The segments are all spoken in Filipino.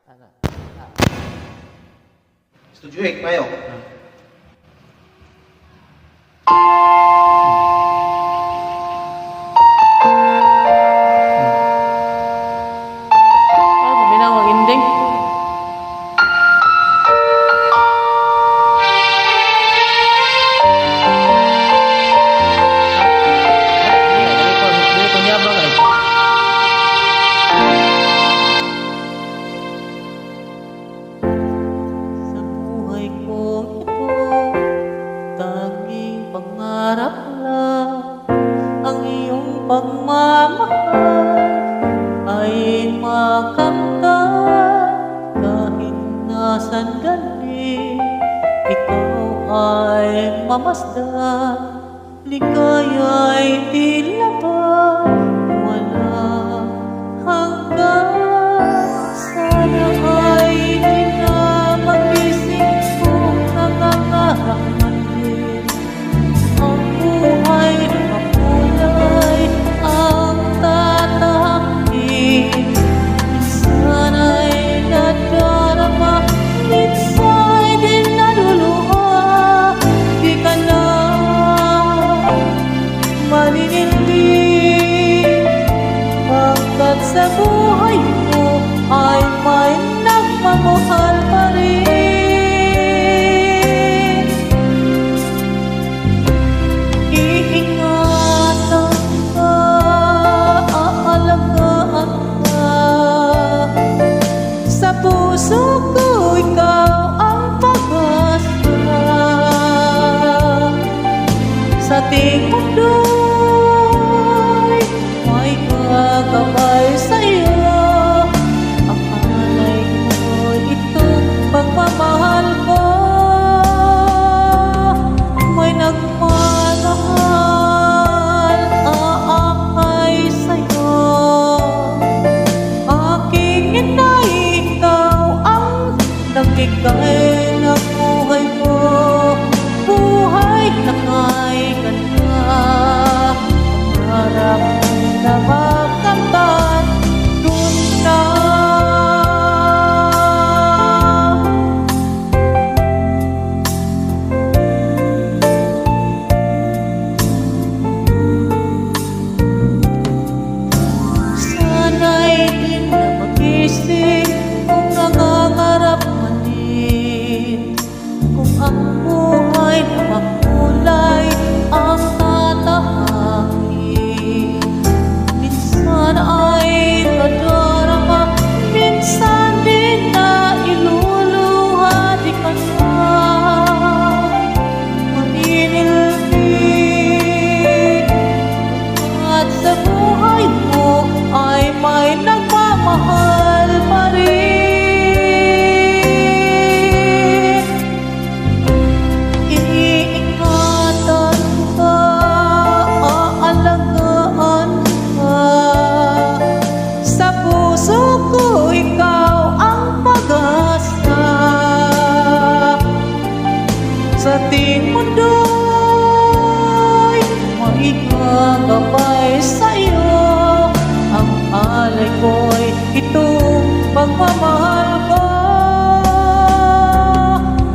Ano? Studio Hek, mayo. Ano, binawag ending? Dili ko niya ba kay? Sa buhay ko ito, tanging pangarap lang ang iyong pagmamahal ay makamtan kahit na sandali ikaw ay mamasdan. Ligaya'y tila ba walang hanggan. Sana ay di na magising kung nangangarap man din ang buhay na makulay ang tatahakin. Minsan ay nadarama, minsan din naluluha. Di ka na maninindi pagkat sa buhay mo ay may nagmamahal pa rin. Iingatan ka, aalagaan ka. Sa puso ko ikaw ang pag-asa. Sa ating mundo'y may kagabay sa'yo. Ang alay ko'y itong pagmamahal ko. May nagmamahal, aakay sa'yo. Aking inay, ikaw ang nagbigay ng buhay ko. Buhay na kay ganda, pangarap na makamtan dun na. Sana'y di na magising kung nangangarap man din, kung ang buhay na makulay ang tatahakin. Minsan ay nadarama, minsan din na iluluha. Di ka na maninilbi at sa buhay mo ay may nagmamahal pa rin. Iingatan ka, aalagaan ka. Sa puso ko ikaw ang pag-asa. Sa ating mundo'y may kagabay sa'yo. Ang alay ko'y itong pagmamahal ko.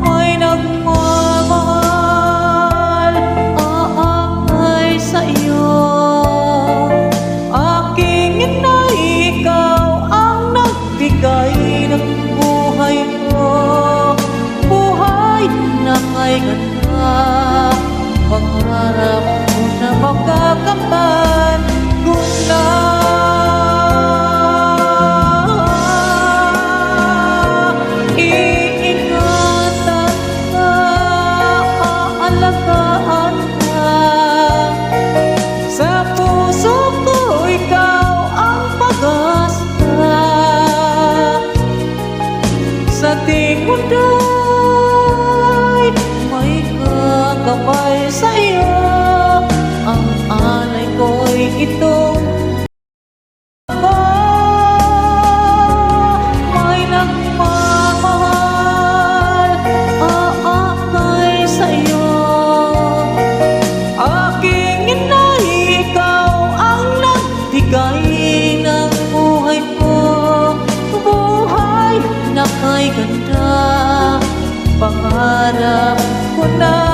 May nagmamahal, aakay sa'yo. Aking inay, ikaw ang nagbigay ng buhay ko. Buhay na kay ganda, pangarap mo na makakamtan kung na. Iingatan ka, aalagaan ka. Sa puso ko ikaw ang pag-asa. Sa ating mundo'y may kagabay sa'yo. Ang alay ko'y itong na kay ganda, pangarap ko na